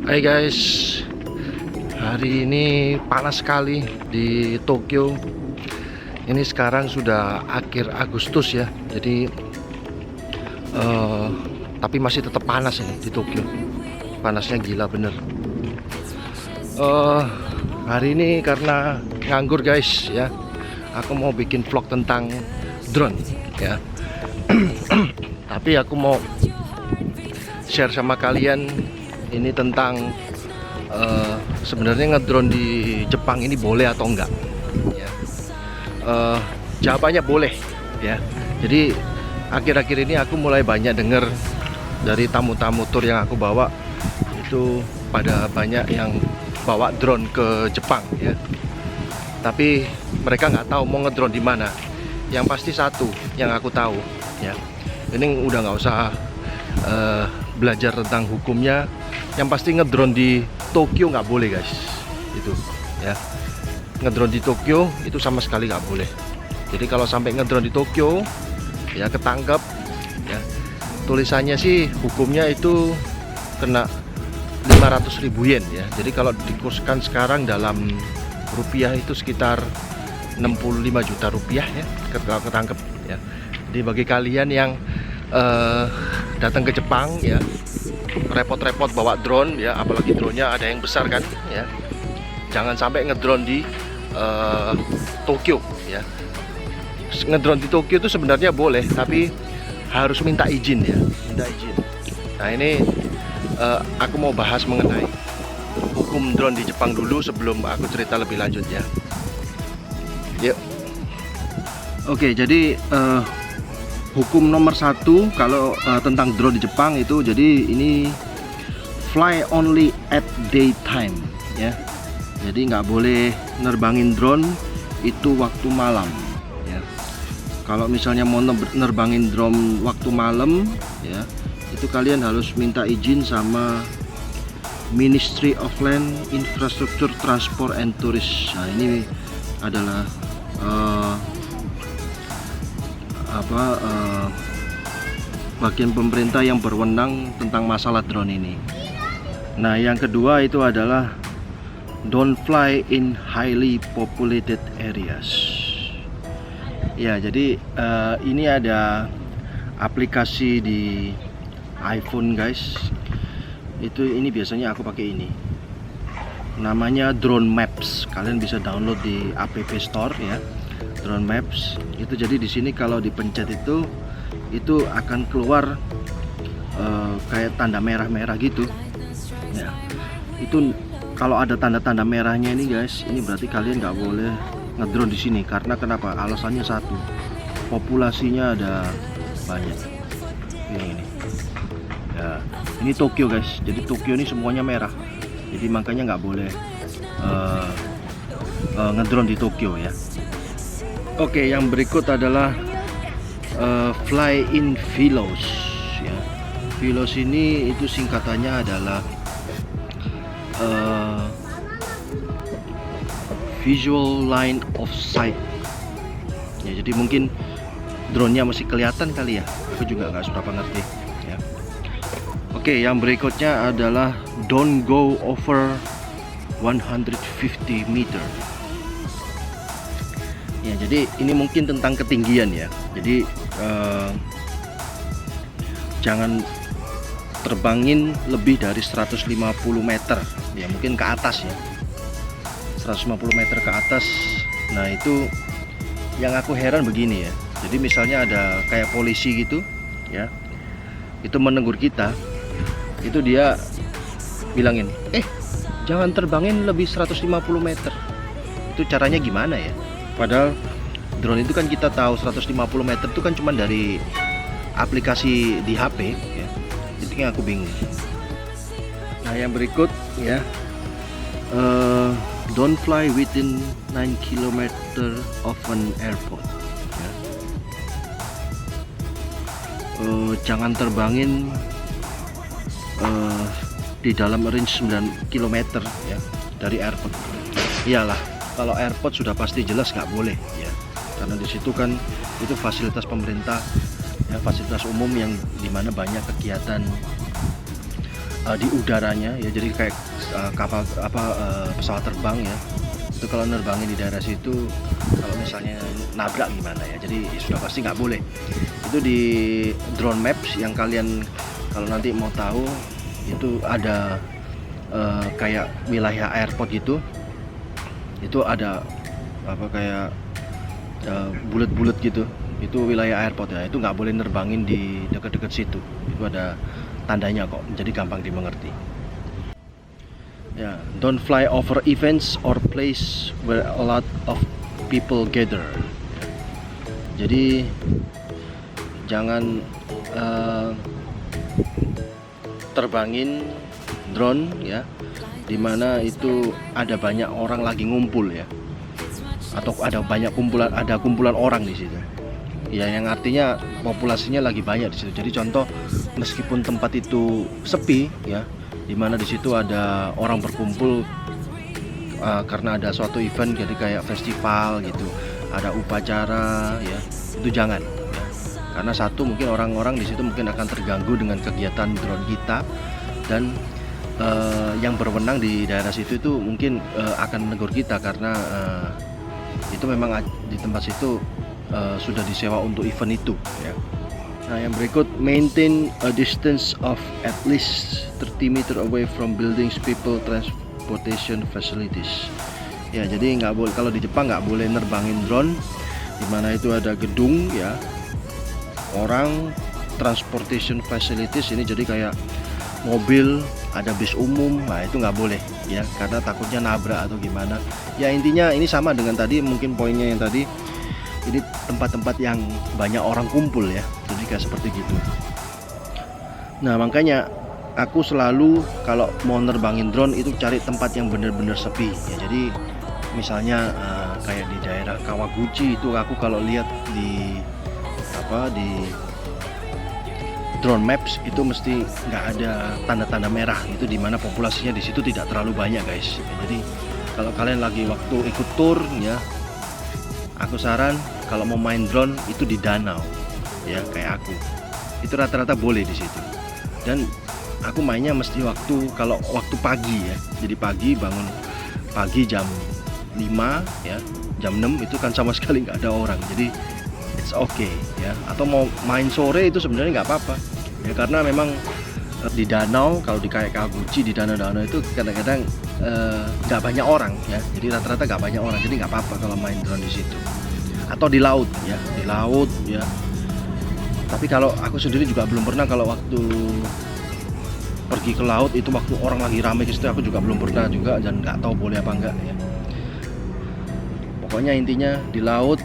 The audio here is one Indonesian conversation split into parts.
Hai guys, hari ini panas sekali di Tokyo. Ini sekarang sudah akhir Agustus ya, jadi tapi masih tetap panas ini di Tokyo. Panasnya gila bener. Hari ini karena nganggur guys ya, aku mau bikin vlog tentang drone ya. Tapi aku mau share sama kalian ini tentang sebenarnya ngedrone di Jepang ini boleh atau enggak ya. Jawabannya boleh ya. Jadi akhir-akhir ini aku mulai banyak dengar dari tamu-tamu tur yang aku bawa, itu pada banyak yang bawa drone ke Jepang ya. Tapi mereka nggak tahu mau ngedrone di mana. Yang pasti satu yang aku tahu ya, ini udah nggak usah belajar tentang hukumnya. Yang pasti ngedrone di Tokyo nggak boleh guys, itu ya. Ngedrone di Tokyo itu sama sekali nggak boleh. Jadi kalau sampai ngedrone di Tokyo ya ketangkep ya, tulisannya sih hukumnya itu kena 500.000 yen ya. Jadi kalau dikurskan sekarang dalam rupiah itu sekitar 65 juta rupiah ya kalau ketangkep ya. Jadi bagi kalian yang datang ke Jepang ya, repot-repot bawa drone ya, apalagi drone-nya ada yang besar kan ya, jangan sampai ngedrone di Tokyo ya. Ngedrone di Tokyo itu sebenarnya boleh, tapi harus minta izin ya, minta izin. Nah ini aku mau bahas mengenai hukum drone di Jepang dulu sebelum aku cerita lebih lanjut ya. Yuk. Oke, jadi hukum nomor satu kalau tentang drone di Jepang itu, jadi ini fly only at daytime ya. Jadi nggak boleh nerbangin drone itu waktu malam ya. Kalau misalnya mau nerbangin drone waktu malam ya, itu kalian harus minta izin sama Ministry of Land, Infrastructure, Transport and Tourism. Nah ini adalah bagian pemerintah yang berwenang tentang masalah drone ini. Nah yang kedua itu adalah don't fly in highly populated areas ya. Jadi ini ada aplikasi di iPhone guys, ini biasanya aku pakai ini, namanya Drone Maps. Kalian bisa download di App Store ya, Drone Maps itu. Jadi di sini kalau dipencet itu akan keluar kayak tanda merah-merah gitu ya. Itu kalau ada tanda-tanda merahnya ini guys, ini berarti kalian nggak boleh ngedrone di sini. Karena kenapa? Alasannya satu, populasinya ada banyak. Ini ya, ini Tokyo guys. Jadi Tokyo ini semuanya merah. Jadi makanya nggak boleh ngedrone di Tokyo ya. Oke, yang berikut adalah fly in VLOS ya. VLOS ini itu singkatannya adalah visual line of sight ya. Jadi mungkin drone-nya masih kelihatan kali ya, aku juga nggak seberapa ngerti ya. Oke, yang berikutnya adalah don't go over 150 meter ya. Jadi ini mungkin tentang ketinggian ya. Jadi jangan terbangin lebih dari 150 meter ya, mungkin ke atas ya, 150 meter ke atas. Nah itu yang aku heran begini ya. Jadi misalnya ada kayak polisi gitu ya, itu menegur kita, itu dia bilangin jangan terbangin lebih 150 meter. Itu caranya gimana ya? Padahal drone itu kan kita tahu 150 meter itu kan cuma dari aplikasi di HP ya. Jadi aku bingung. Nah yang berikut ya, don't fly within 9 km of an airport ya. Jangan terbangin di dalam range 9 km ya dari airport. Iyalah, kalau airport sudah pasti jelas nggak boleh ya, karena di situ kan itu fasilitas pemerintah ya, fasilitas umum yang dimana banyak kegiatan di udaranya ya, jadi kayak kapal pesawat terbang ya. Itu kalau nerbangin di daerah situ, kalau misalnya nabrak gimana ya, jadi sudah pasti nggak boleh. Itu di drone maps yang kalian kalau nanti mau tahu, itu ada kayak wilayah airport gitu, itu ada apa kayak bulat-bulat gitu, itu wilayah airport ya, itu nggak boleh nerbangin di dekat-dekat situ. Itu ada tandanya kok, jadi gampang dimengerti ya. Don't fly over events or place where a lot of people gather. Jadi jangan terbangin drone ya dimana itu ada banyak orang lagi ngumpul ya, atau ada kumpulan orang di situ ya, yang artinya populasinya lagi banyak di situ. Jadi contoh, meskipun tempat itu sepi ya, dimana di situ ada orang berkumpul karena ada suatu event, jadi kayak festival gitu, ada upacara ya, itu jangan ya. Karena satu, mungkin orang-orang di situ mungkin akan terganggu dengan kegiatan drone kita, dan yang berwenang di daerah situ itu mungkin akan menegur kita karena itu memang di tempat situ sudah disewa untuk event itu ya. Nah, yang berikut, maintain a distance of at least 30 meter away from buildings, people, transportation facilities. Ya, jadi nggak boleh, kalau di Jepang nggak boleh nerbangin drone di mana itu ada gedung ya, orang, transportation facilities, ini jadi kayak mobil, ada bis umum, nah itu nggak boleh ya, karena takutnya nabrak atau gimana. Ya intinya ini sama dengan tadi, mungkin poinnya yang tadi, ini tempat-tempat yang banyak orang kumpul ya, jadi kayak seperti gitu. Nah makanya aku selalu kalau mau nerbangin drone itu cari tempat yang benar-benar sepi ya. Jadi misalnya kayak di daerah Kawaguchi itu, aku kalau lihat di drone maps itu mesti nggak ada tanda-tanda merah, itu dimana populasinya di situ tidak terlalu banyak guys. Jadi kalau kalian lagi waktu ikut tour ya, aku saran kalau mau main drone itu di danau ya, kayak aku itu rata-rata boleh di situ. Dan aku mainnya mesti kalau waktu pagi ya, jadi pagi, bangun pagi jam 5 ya, jam 6 itu kan sama sekali nggak ada orang, jadi it's okay ya. Atau mau main sore itu sebenarnya nggak apa-apa ya, karena memang di danau, kalau di kayak Kawaguchi, di danau-danau itu kadang-kadang nggak banyak orang ya, jadi rata-rata nggak banyak orang, jadi nggak apa-apa kalau main drone di situ. Atau di laut ya, tapi kalau aku sendiri juga belum pernah, kalau waktu pergi ke laut itu waktu orang lagi rame ke situ, aku juga belum pernah juga, dan nggak tahu boleh apa enggak ya. Pokoknya intinya di laut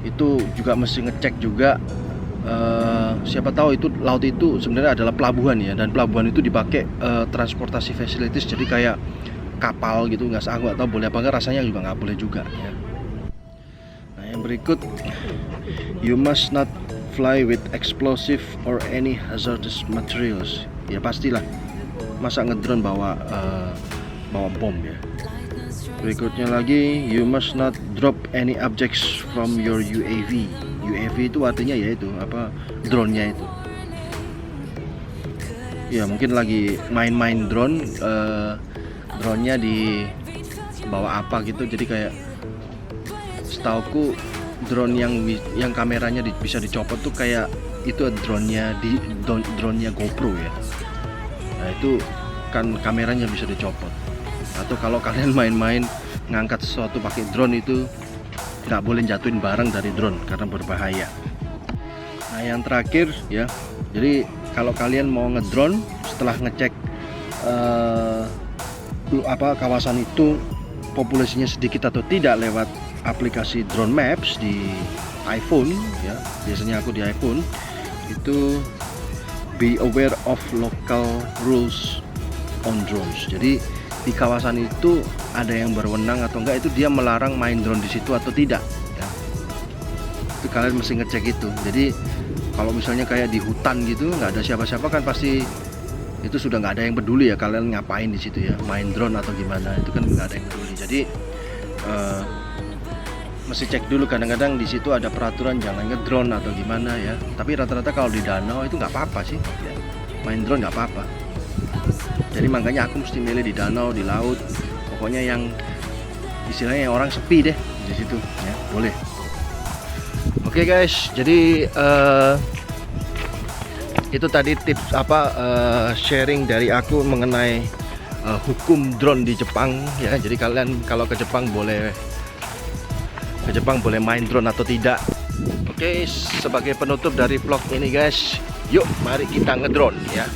itu juga mesti ngecek juga, siapa tahu itu laut itu sebenarnya adalah pelabuhan ya, dan pelabuhan itu dipakai transportasi facilities, jadi kayak kapal gitu. Aku nggak tahu boleh apa enggak, rasanya juga nggak boleh juga ya. Nah yang berikut, you must not fly with explosive or any hazardous materials. Ya pastilah, masa ngedrone bawa bom ya. Berikutnya lagi, you must not drop any objects from your UAV. UAV itu artinya yaitu drone-nya itu. Ya mungkin lagi main-main drone, drone-nya dibawa apa gitu, jadi kayak setauku drone yang kameranya bisa dicopot tuh kayak itu drone-nya GoPro ya. Nah itu kan kameranya bisa dicopot. Atau kalau kalian main-main ngangkat sesuatu pakai drone, itu nggak boleh jatuhin barang dari drone karena berbahaya. Nah yang terakhir ya, jadi kalau kalian mau ngedrone, setelah ngecek kawasan itu populasinya sedikit atau tidak lewat aplikasi drone maps di iPhone ya, biasanya aku di iPhone itu, be aware of local rules on drones. Jadi di kawasan itu ada yang berwenang atau enggak, itu dia melarang main drone di situ atau tidak ya. Itu kalian mesti ngecek itu. Jadi kalau misalnya kayak di hutan gitu, nggak ada siapa-siapa kan, pasti itu sudah nggak ada yang peduli ya kalian ngapain di situ ya, main drone atau gimana, itu kan nggak ada yang peduli. Jadi mesti cek dulu, kadang-kadang di situ ada peraturan jangan ngedrone atau gimana ya. Tapi rata-rata kalau di danau itu nggak apa-apa sih ya, main drone nggak apa-apa. Jadi makanya aku mesti milih di danau, di laut, pokoknya yang istilahnya yang orang sepi deh di situ ya, boleh. Oke guys, jadi itu tadi tips sharing dari aku mengenai hukum drone di Jepang ya. Jadi kalian kalau ke Jepang boleh main drone atau tidak. Oke, sebagai penutup dari vlog ini guys, yuk mari kita ngedrone ya.